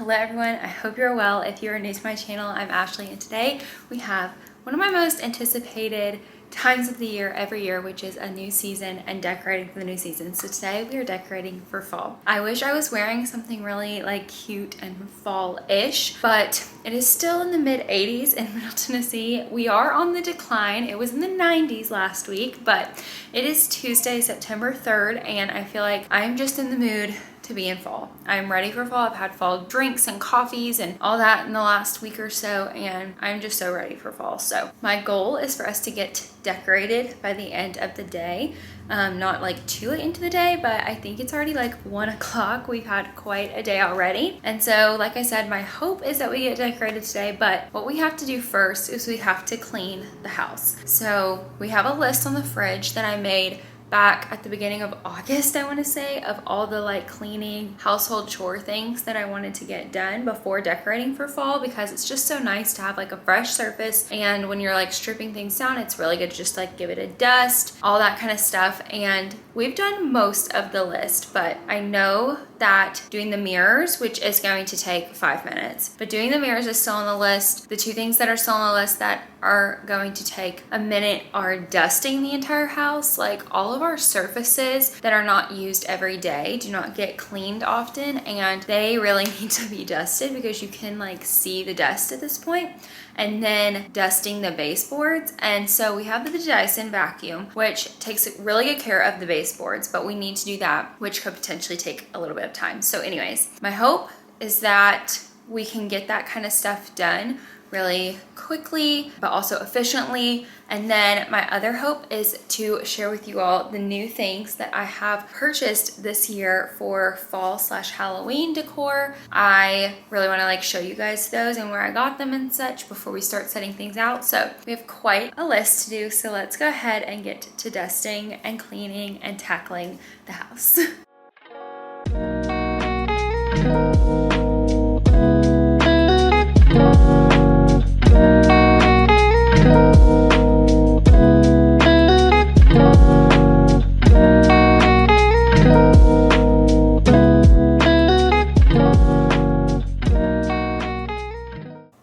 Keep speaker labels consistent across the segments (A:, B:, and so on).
A: Hello everyone, I hope you're well. If you're new to my channel, I'm Ashley, and today we have one of my most anticipated times of the year every year, which is a new season and decorating for the new season. So today we are decorating for fall. I wish I was wearing something really like cute and fall-ish, but it is still in the mid 80s in Middle Tennessee. We are on the decline. It was in the 90s last week, but it is Tuesday, September 3rd, and I feel like I'm just in the mood to be in fall. I'm ready for fall. I've had fall drinks and coffees and all that in the last week or so, and I'm just so ready for fall. So my goal is for us to get decorated by the end of the day. Not like too late into the day, but I think it's already like 1 o'clock. We've had quite a day already. And so, like I said, my hope is that we get decorated today, but what we have to do first is we have to clean the house. So we have a list on the fridge that I made back at the beginning of August, I want to say, of all the like cleaning household chore things that I wanted to get done before decorating for fall, because it's just so nice to have like a fresh surface, and when you're like stripping things down, it's really good to just like give it a dust, all that kind of stuff. And we've done most of the list, but I know that doing the mirrors, which is going to take 5 minutes, but doing the mirrors is still on the list. The two things that are still on the list that are going to take a minute are dusting the entire house. Like all of our surfaces that are not used every day do not get cleaned often, and they really need to be dusted because you can like see the dust at this point. And then dusting the baseboards. And so we have the Dyson vacuum, which takes really good care of the baseboards, but we need to do that, which could potentially take a little bit of time. So anyways, my hope is that we can get that kind of stuff done really quickly, but also efficiently. And then my other hope is to share with you all the new things that I have purchased this year for fall/Halloween decor. I really want to like show you guys those and where I got them and such before we start setting things out. So we have quite a list to do. So let's go ahead and get to dusting and cleaning and tackling the house.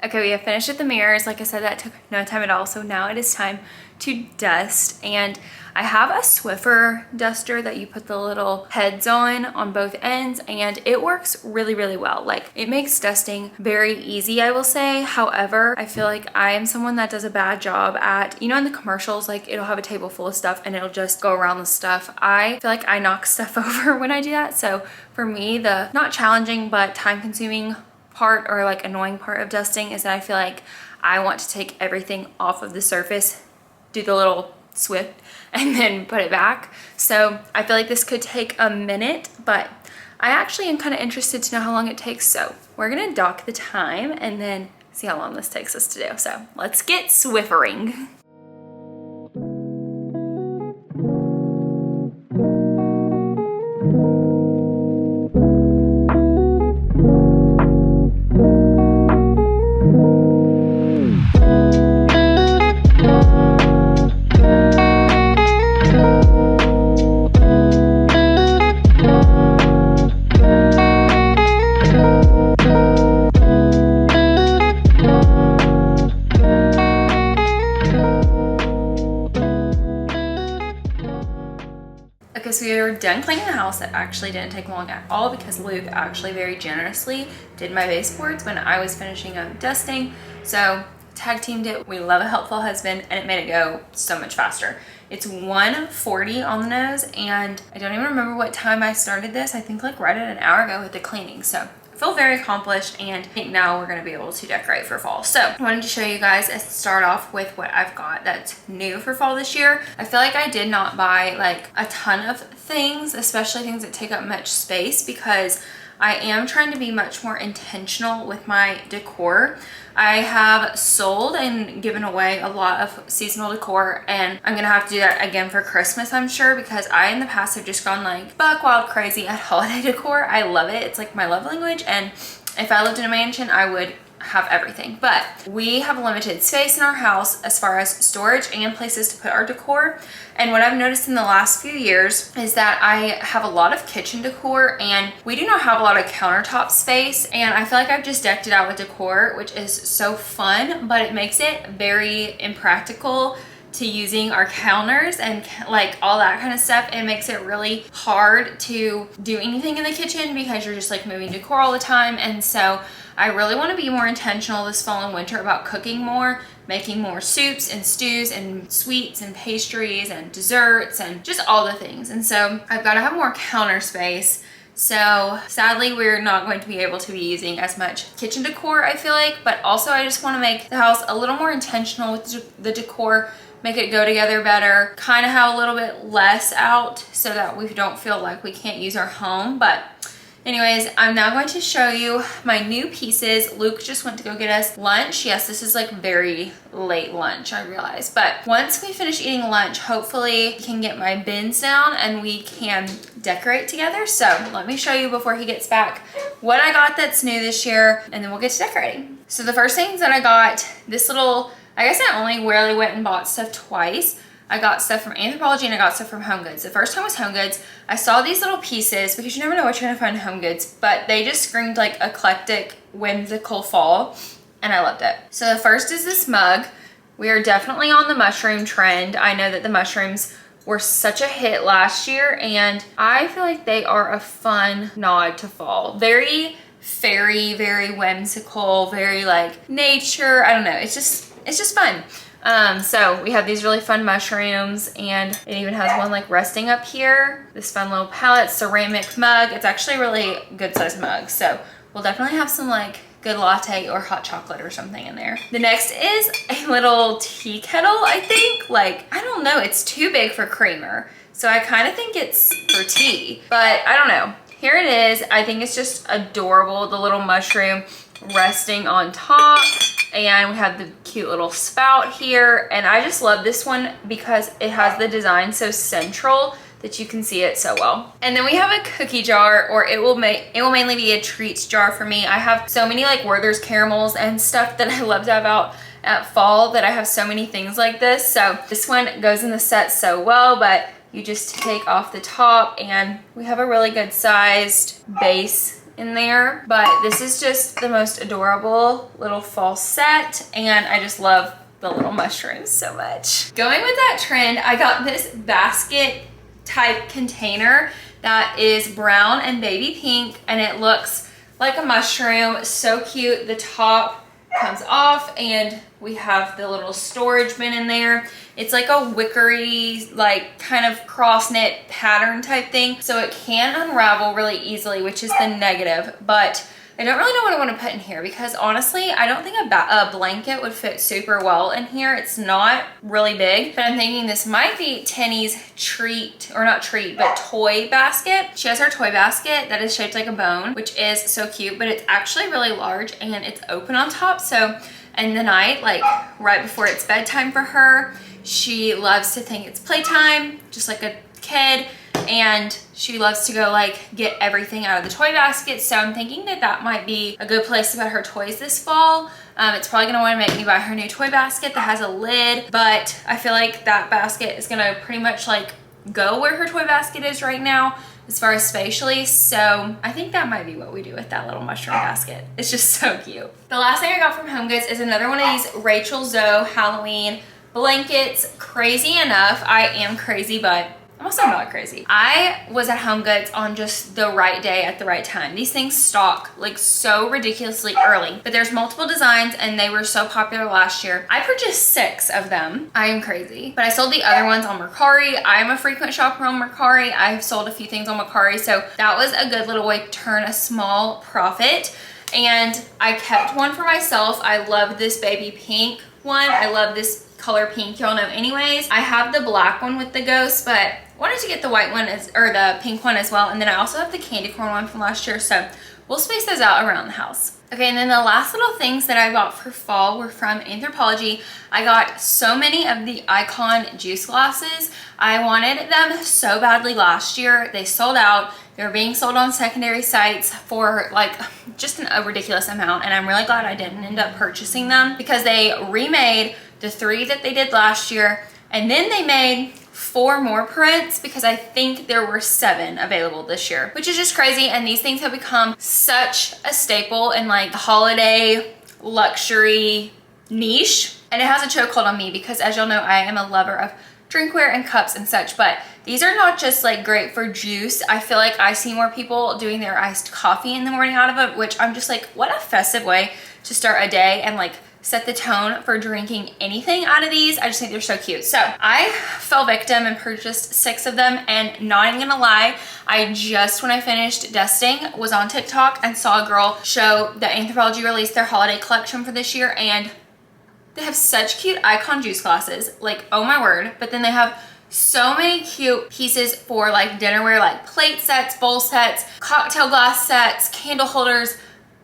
A: Okay, we have finished with the mirrors. Like I said, that took no time at all. So now it is time to dust. And I have a Swiffer duster that you put the little heads on both ends, and it works really, really well. Like it makes dusting very easy, I will say. However, I feel like I am someone that does a bad job at, you know, in the commercials, like it'll have a table full of stuff and it'll just go around the stuff. I feel like I knock stuff over when I do that. So for me, the not challenging, but time consuming part or like annoying part of dusting is that I feel like I want to take everything off of the surface, do the little swift, and then put it back. So I feel like this could take a minute, but I actually am kind of interested to know how long it takes. So we're gonna dock the time and then see how long this takes us to do. So let's get Swiffering. Okay, so we are done cleaning the house. It actually didn't take long at all because Luke actually very generously did my baseboards when I was finishing up dusting. So tag teamed it. We love a helpful husband, and it made it go so much faster. It's 1:40 on the nose, and I don't even remember what time I started this. I think like right at an hour ago with the cleaning. So I feel very accomplished, and I think now we're gonna be able to decorate for fall. So I wanted to show you guys and start off with what I've got that's new for fall this year. I feel like I did not buy like a ton of things, especially things that take up much space, because I am trying to be much more intentional with my decor. I have sold and given away a lot of seasonal decor, and I'm gonna have to do that again for Christmas, I'm sure, because I in the past have just gone like buck wild crazy at holiday decor. I love it. It's like my love language, and if I lived in a mansion, I would have everything. But we have limited space in our house as far as storage and places to put our decor. And what I've noticed in the last few years is that I have a lot of kitchen decor and we do not have a lot of countertop space. And I feel like I've just decked it out with decor, which is so fun, but it makes it very impractical to using our counters and like all that kind of stuff. It makes it really hard to do anything in the kitchen because you're just like moving decor all the time. And so I really want to be more intentional this fall and winter about cooking more, making more soups and stews and sweets and pastries and desserts and just all the things. And so I've got to have more counter space. So sadly, we're not going to be able to be using as much kitchen decor, I feel like, but also I just want to make the house a little more intentional with the decor, make it go together better, kind of have a little bit less out so that we don't feel like we can't use our home. But anyways, I'm now going to show you my new pieces. Luke just went to go get us lunch. Yes, this is like very late lunch, I realize. But once we finish eating lunch, hopefully we can get my bins down and we can decorate together. So let me show you before he gets back what I got that's new this year, and then we'll get to decorating. So the first things that I got, this little, I guess I only really went and bought stuff twice. I got stuff from Anthropologie and I got stuff from Home Goods. The first time was Home Goods. I saw these little pieces because you never know what you're gonna find in Home Goods, but they just screamed like eclectic, whimsical fall, and I loved it. So the first is this mug. We are definitely on the mushroom trend. I know that the mushrooms were such a hit last year and I feel like they are a fun nod to fall. Very fairy, very whimsical, very like nature. I don't know, it's just fun. So we have these really fun mushrooms and it even has one like resting up here. This fun little palette, ceramic mug. It's actually a really good sized mug. So we'll definitely have some like good latte or hot chocolate or something in there. The next is a little tea kettle, I think. Like, I don't know, it's too big for creamer. So I kind of think it's for tea, but I don't know. Here it is. I think it's just adorable. The little mushroom resting on top. And we have the cute little spout here. And I just love this one because it has the design so central that you can see it so well. And then we have a cookie jar, or it will mainly be a treats jar for me. I have so many like Werther's caramels and stuff that I love to have out at fall that I have so many things like this. So this one goes in the set so well, but you just take off the top and we have a really good sized base in there. But this is just the most adorable little fall set and I just love the little mushrooms so much. Going with that trend, I got this basket type container that is brown and baby pink and it looks like a mushroom. So cute. The top comes off and we have the little storage bin in there. It's like a wickery, like kind of cross knit pattern type thing. So it can unravel really easily, which is the negative, but I don't really know what I want to put in here because honestly, I don't think a blanket would fit super well in here. It's not really big, but I'm thinking this might be Tenny's treat, or not treat, but toy basket. She has her toy basket that is shaped like a bone, which is so cute, but it's actually really large and it's open on top. So in the night, like right before it's bedtime for her, she loves to think it's playtime, just like a kid. And she loves to go like get everything out of the toy basket. So I'm thinking that that might be a good place to put her toys this fall. It's probably gonna wanna make me buy her new toy basket that has a lid, but I feel like that basket is gonna pretty much like go where her toy basket is right now as far as spatially. So I think that might be what we do with that little mushroom basket. It's just so cute. The last thing I got from Home Goods is another one of these Rachel Zoe Halloween blankets. Crazy enough, I am crazy, but I'm also not crazy. I was at Home Goods on just the right day at the right time. These things stock like so ridiculously early, but there's multiple designs and they were so popular last year. I purchased 6 of them. I am crazy, but I sold the other ones on Mercari. I'm a frequent shopper on Mercari. I've sold a few things on Mercari, so that was a good little way to turn a small profit. And I kept one for myself. I love this baby pink one. I love this color pink, y'all know anyways. I have the black one with the ghost, but wanted to get the white one or the pink one as well. And then I also have the candy corn one from last year, so we'll space those out around the house. Okay, and then the last little things that I bought for fall were from Anthropologie. I got so many of the Icon juice glasses. I wanted them so badly last year. They sold out. They were being sold on secondary sites for like just a ridiculous amount, and I'm really glad I didn't end up purchasing them because they remade the 3 that they did last year, and then they made 4 more prints because I think there were 7 available this year, which is just crazy. And these things have become such a staple in like the holiday luxury niche. And it has a chokehold on me because, as y'all know, I am a lover of drinkware and cups and such, but these are not just like great for juice. I feel like I see more people doing their iced coffee in the morning out of it, which I'm just like, what a festive way to start a day and like set the tone for drinking anything out of these. I just think they're so cute. So I fell victim and purchased 6 of them, and not even gonna lie, I just, when I finished dusting, was on TikTok and saw a girl show that Anthropologie released their holiday collection for this year, and they have such cute Icon juice glasses, like, oh my word. But then they have so many cute pieces for like dinnerware, like plate sets, bowl sets, cocktail glass sets, candle holders.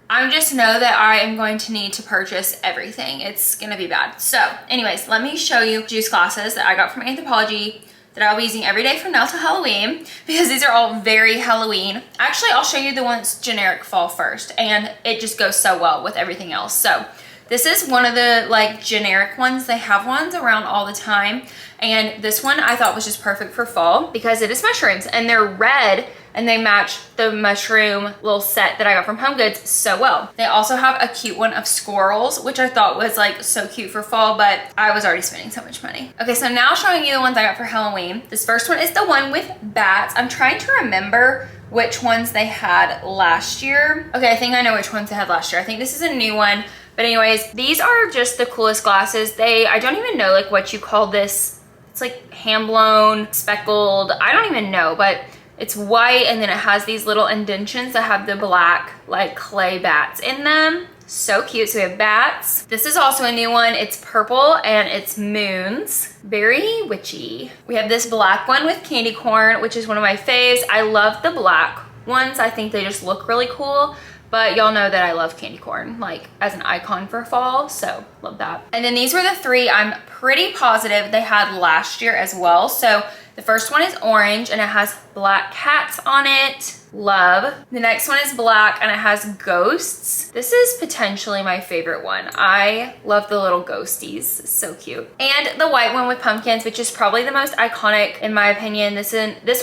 A: I just know that I am going to need to purchase everything. It's gonna be bad. So anyways, let me show you juice glasses that I got from Anthropologie that I'll be using every day from now to Halloween, because these are all very Halloween. Actually, I'll show you the ones generic fall first, and it just goes so well with everything else. So this is one of the like generic ones. They have ones around all the time, and this one I thought was just perfect for fall because it is mushrooms, and they're red, and they match the mushroom little set that I got from HomeGoods so well. They also have a cute one of squirrels, which I thought was like so cute for fall, but I was already spending so much money. Okay, so now showing you the ones I got for Halloween. This first one is the one with bats. I'm trying to remember which ones they had last year. Okay, I think I know which ones they had last year. I think this is a new one. But anyways, these are just the coolest glasses. I don't even know like what you call this. It's like hand blown, speckled, I don't even know, but it's white, and then it has these little indentions that have the black like clay bats in them. So cute. So we have bats. This is also a new one. It's purple and it's moons. Very witchy. We have this black one with candy corn, which is one of my faves. I love the black ones. I think they just look really cool. But y'all know that I love candy corn, like as an icon for fall, so love that. And then these were the 3 I'm pretty positive they had last year as well. So the first one is orange and it has black cats on it. Love. The next one is black and it has ghosts. This is potentially my favorite one. I love the little ghosties. It's so cute. And the white one with pumpkins, which is probably the most iconic in my opinion. This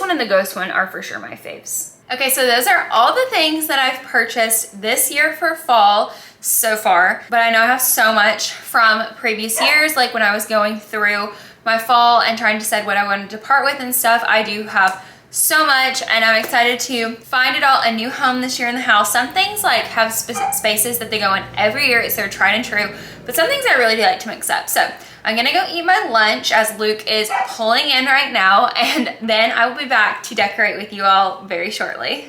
A: one and the ghost one are for sure my faves. Okay, so those are all the things that I've purchased this year for fall so far, but I know I have so much from previous years, like when I was going through my fall and trying to decide what I wanted to part with and stuff. I do have so much, and I'm excited to find it all a new home this year in the house. Some things like have spaces that they go in every year, it's their tried and true, but some things I really do like to mix up. So I'm gonna go eat my lunch as Luke is pulling in right now, and then I will be back to decorate with you all very shortly.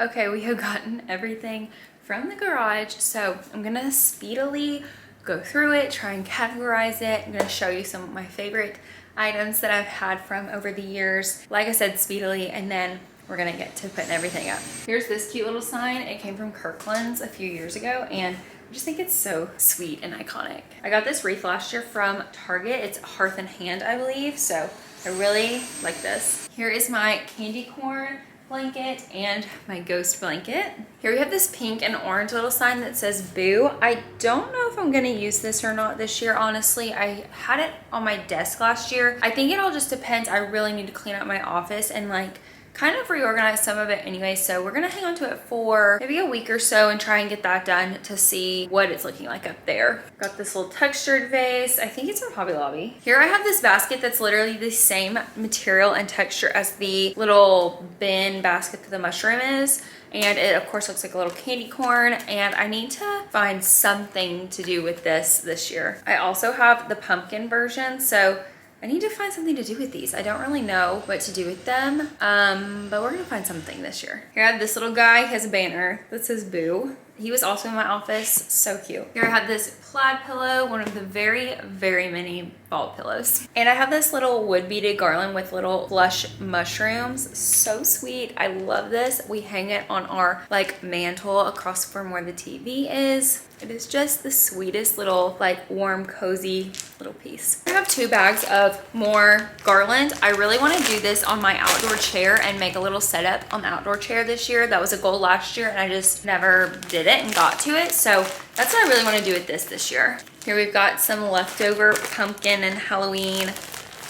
A: Okay, we have gotten everything from the garage, so I'm gonna speedily go through it, try and categorize it. I'm gonna show you some of my favorite items that I've had from over the years. Like I said, speedily, and then we're gonna get to putting everything up. Here's this cute little sign. It came from Kirkland's a few years ago, and I just think it's so sweet and iconic. I got this wreath last year from Target. It's Hearth and Hand, I believe, so I really like this. Here is my candy corn blanket and my ghost blanket. Here we have this pink and orange little sign that says boo. I don't know if I'm gonna use this or not this year, honestly. I had it on my desk last year. I think it all just depends. I really need to clean up my office and like kind of reorganize some of it anyway, so we're gonna hang on to it for maybe a week or so and try and get that done to see what it's looking like up there. Got this little textured vase. I think it's from Hobby Lobby. Here I have this basket that's literally the same material and texture as the little bin basket that the mushroom is, and it of course looks like a little candy corn, and I need to find something to do with this year. I also have the pumpkin version, so I need to find something to do with these. I don't really know what to do with them, but we're gonna find something this year. Here I have this little guy. He has a banner that says Boo. He was also in my office, so cute. Here I have this plaid pillow, one of the very, very many fall pillows. And I have this little wood beaded garland with little blush mushrooms. So sweet, I love this. We hang it on our like mantle across from where the TV is. It is just the sweetest little like warm, cozy little piece. I have 2 bags of more garland. I really want to do this on my outdoor chair and make a little setup on the outdoor chair this year. That was a goal last year and I just never did it and got to it. So that's what I really want to do with this year. Here we've got some leftover pumpkin and Halloween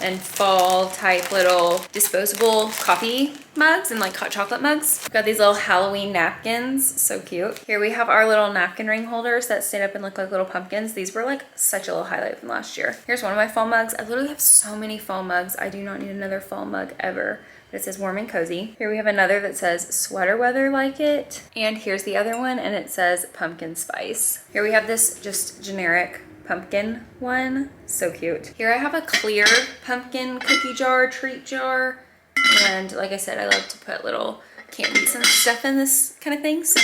A: and fall type little disposable coffee mugs and like hot chocolate mugs. We've got these little Halloween napkins, so cute. Here we have our little napkin ring holders that stand up and look like little pumpkins. These were like such a little highlight from last year. Here's one of my fall mugs. I literally have so many fall mugs. I do not need another fall mug ever. But it says warm and cozy. Here we have another that says sweater weather like it. And here's the other one and it says pumpkin spice. Here we have this just generic pumpkin one, so cute. Here I have a clear pumpkin cookie jar, treat jar, and like I said, I love to put little candies and stuff in this kind of thing, so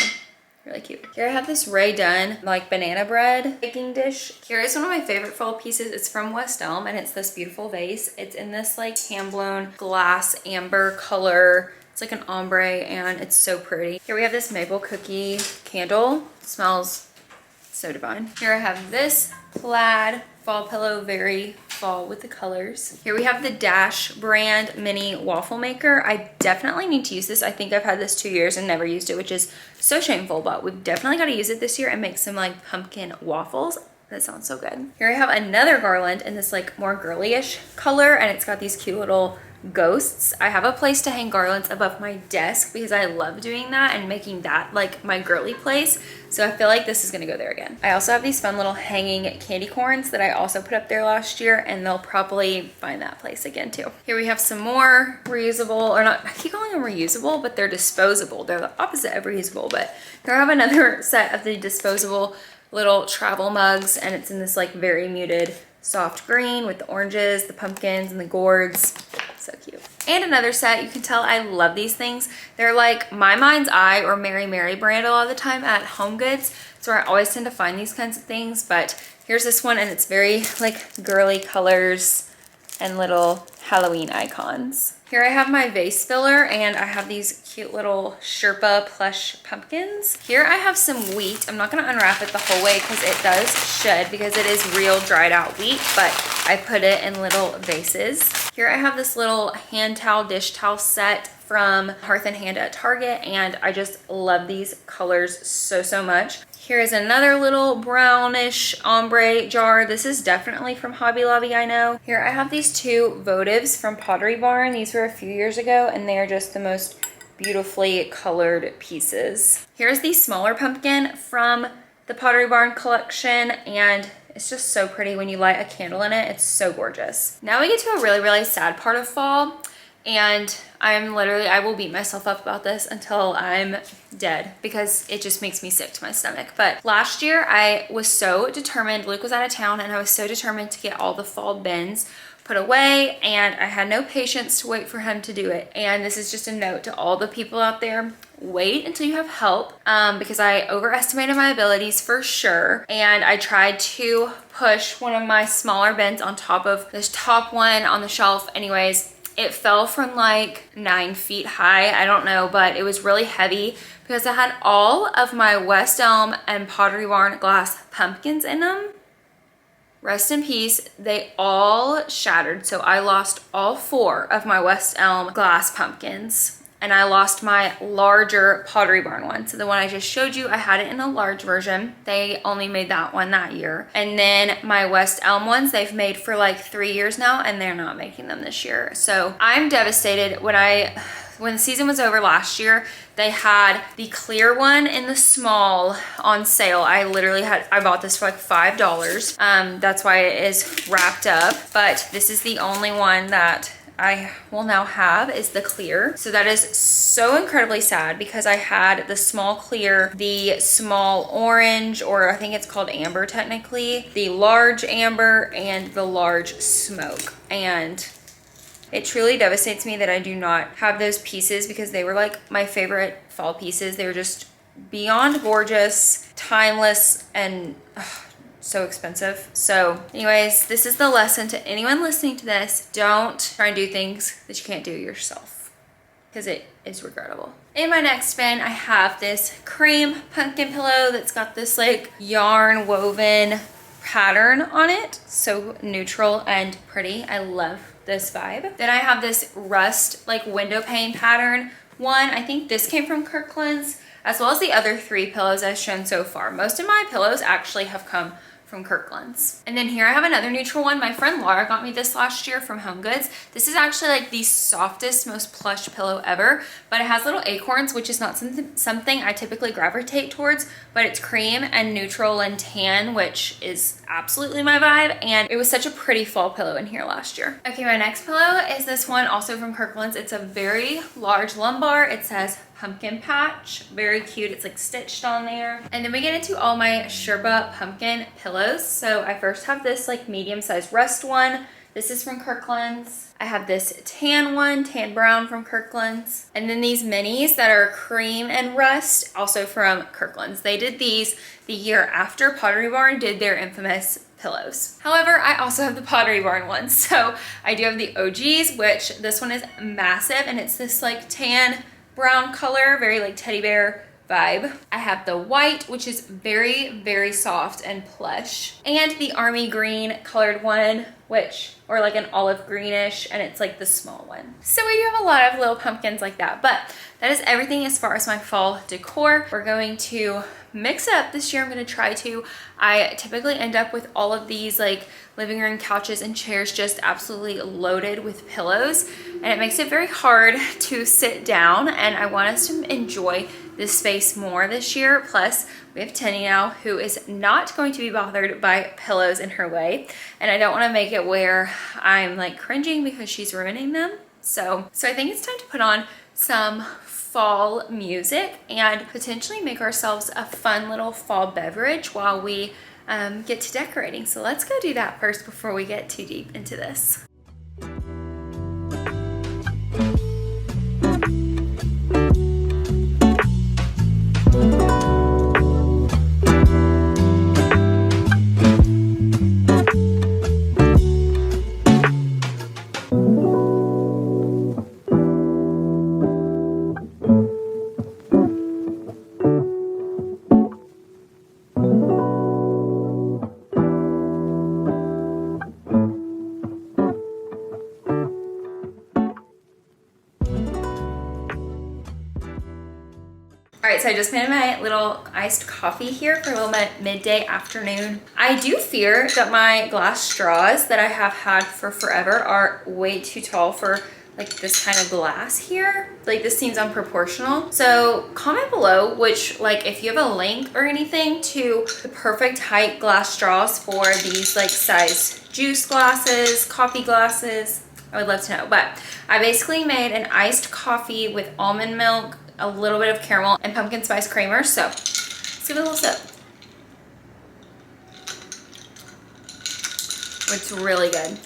A: really cute. Here I have this Ray Dunn like banana bread baking dish. Here is one of my favorite fall pieces. It's from West Elm and it's this beautiful vase. It's in this like hand blown glass amber color. It's like an ombre and it's so pretty. Here we have this maple cookie candle. It smells so divine. Here I have this plaid fall pillow, very fall with the colors. Here we have the Dash brand mini waffle maker. I definitely need to use this. I think I've had this 2 years and never used it, which is so shameful, but we've definitely got to use it this year and make some like pumpkin waffles. That sounds so good. Here I have another garland in this like more girly-ish color and it's got these cute little ghosts. I have a place to hang garlands above my desk because I love doing that and making that like my girly place. So I feel like this is gonna go there again. I also have these fun little hanging candy corns that I also put up there last year and they'll probably find that place again too. Here we have some more reusable, or not, I keep calling them reusable, but they're disposable. They're the opposite of reusable, but here I have another set of the disposable little travel mugs and it's in this like very muted soft green with the oranges, the pumpkins, and the gourds. So cute. And another set, you can tell I love these things. They're like My Mind's Eye or Mary Mary brand a lot of the time at Home Goods. So I always tend to find these kinds of things, but here's this one and it's very like girly colors and little Halloween icons. Here I have my vase filler and I have these cute little Sherpa plush pumpkins. Here I have some wheat. I'm not gonna unwrap it the whole way because it does shed because it is real dried out wheat, but I put it in little vases. Here I have this little hand towel, dish towel set from Hearth and Hand at Target and I just love these colors so much. Here is another little brownish ombre jar. This is definitely from Hobby Lobby, I know. Here I have these 2 votives from Pottery Barn. These were a few years ago and they are just the most beautifully colored pieces. Here's the smaller pumpkin from the Pottery Barn collection and it's just so pretty when you light a candle in it. It's so gorgeous. Now we get to a really sad part of fall. And I will beat myself up about this until I'm dead because it just makes me sick to my stomach. But last year I was so determined, Luke was out of town and I was so determined to get all the fall bins put away and I had no patience to wait for him to do it. And this is just a note to all the people out there, wait until you have help because I overestimated my abilities for sure. And I tried to push one of my smaller bins on top of this top one on the shelf. Anyways, it fell from like 9 feet high. I don't know, but it was really heavy because I had all of my West Elm and Pottery Barn glass pumpkins in them. Rest in peace. They all shattered. So I lost all 4 of my West Elm glass pumpkins and I lost my larger Pottery Barn one. So the one I just showed you, I had it in a large version. They only made that one that year. And then my West Elm ones, they've made for like 3 years now and they're not making them this year. So I'm devastated. When the season was over last year, they had the clear one in the small on sale. I bought this for like $5. That's why it is wrapped up. But this is the only one that I will now have is the clear. So that is so incredibly sad because I had the small clear, the small orange, or I think it's called amber technically, the large amber, and the large smoke. And it truly devastates me that I do not have those pieces because they were like my favorite fall pieces. They were just beyond gorgeous, timeless, and so expensive. So anyways, this is the lesson to anyone listening to this. Don't try and do things that you can't do yourself because it is regrettable. In my next bin, I have this cream pumpkin pillow that's got this like yarn woven pattern on it. So neutral and pretty. I love this vibe. Then I have this rust like window pane pattern one. I think this came from Kirkland's, as well as the other 3 pillows I've shown so far. Most of my pillows actually have come from Kirkland's. And then here I have another neutral one. My friend Laura got me this last year from Home Goods. This is actually like the softest, most plush pillow ever, but it has little acorns, which is not something I typically gravitate towards, but it's cream and neutral and tan, which is absolutely my vibe. And it was such a pretty fall pillow in here last year. Okay, my next pillow is this one, also from Kirkland's. It's a very large lumbar. It says pumpkin patch, very cute. It's like stitched on there. And then we get into all my Sherpa pumpkin pillows. So I first have this like medium-sized rust one. This is from Kirkland's. I have this tan one, tan brown from Kirkland's. And then these minis that are cream and rust, also from Kirkland's. They did these the year after Pottery Barn did their infamous pillows. However, I also have the Pottery Barn ones. So I do have the OGs, which this one is massive and it's this like tan brown color, very like teddy bear vibe. I have the white, which is very, very soft and plush, and the army green colored one, which, or like an olive greenish, and it's like the small one. So we do have a lot of little pumpkins like that, but that is everything as far as my fall decor. We're going to mix up this year. I'm going to try to. I typically end up with all of these like living room couches and chairs just absolutely loaded with pillows, and it makes it very hard to sit down, and I want us to enjoy this space more this year. Plus we have Tenny now, who is not going to be bothered by pillows in her way, and I don't want to make it where I'm like cringing because she's ruining them. So I think it's time to put on some fall music and potentially make ourselves a fun little fall beverage while we get to decorating. So let's go do that first before we get too deep into this. All right, so I just made my little iced coffee here for a little midday afternoon. I do fear that my glass straws that I have had for forever are way too tall for like this kind of glass here. Like this seems unproportional. So comment below which, like if you have a link or anything to the perfect height glass straws for these like size juice glasses, coffee glasses, I would love to know. But I basically made an iced coffee with almond milk, a little bit of caramel, and pumpkin spice creamer. So let's give it a little sip. It's really good.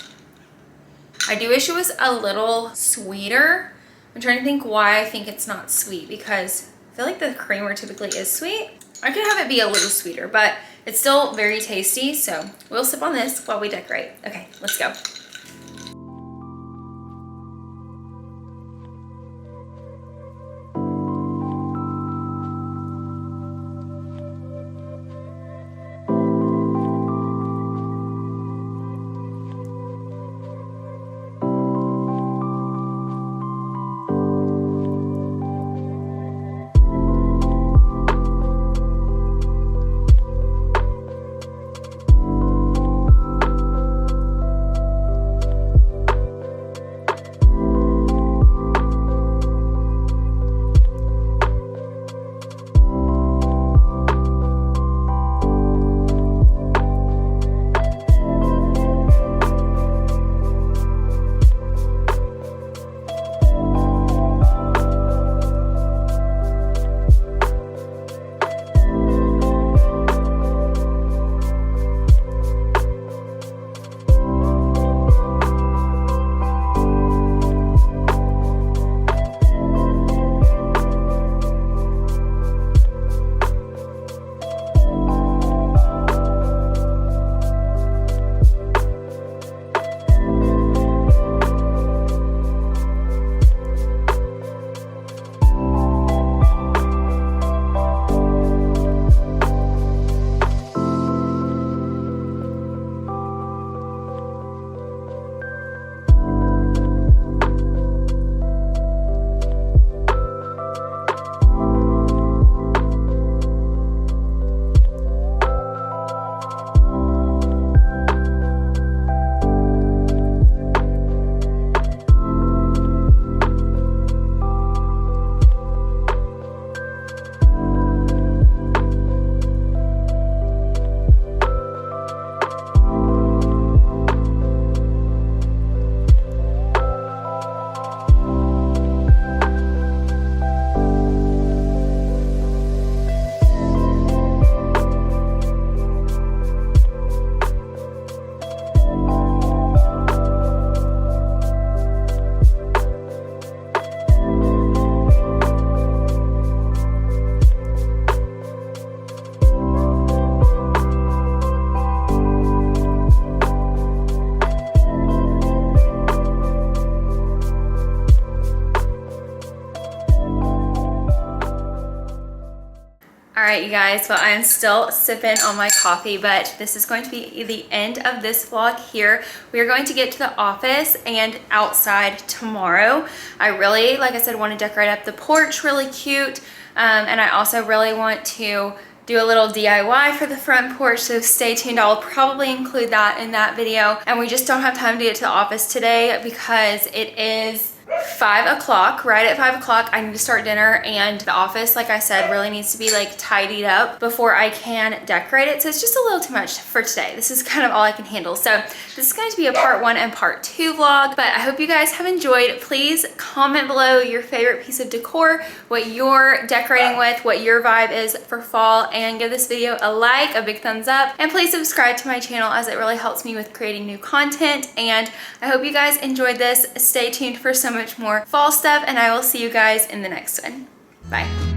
A: I do wish it was a little sweeter. I'm trying to think why I think it's not sweet, because I feel like the creamer typically is sweet. I could have it be a little sweeter, but it's still very tasty. So we'll sip on this while we decorate. Okay, let's go. All right, you guys, well, I am still sipping on my coffee, but this is going to be the end of this vlog here. We are going to get to the office and outside tomorrow. I really, like I said, want to decorate up the porch really cute. And I also really want to do a little DIY for the front porch, so stay tuned. I'll probably include that in that video. And we just don't have time to get to the office today because it is 5 o'clock. Right at 5 o'clock I need to start dinner, and the office, like I said, really needs to be like tidied up before I can decorate it. So it's just a little too much for today. This is kind of all I can handle. So this is going to be a part 1 and part 2 vlog, but I hope you guys have enjoyed. Please comment below your favorite piece of decor, what you're decorating with, what your vibe is for fall, and give this video a like, a big thumbs up, and please subscribe to my channel as it really helps me with creating new content. And I hope you guys enjoyed this. Stay tuned for so much more fall stuff, and I will see you guys in the next one. Bye.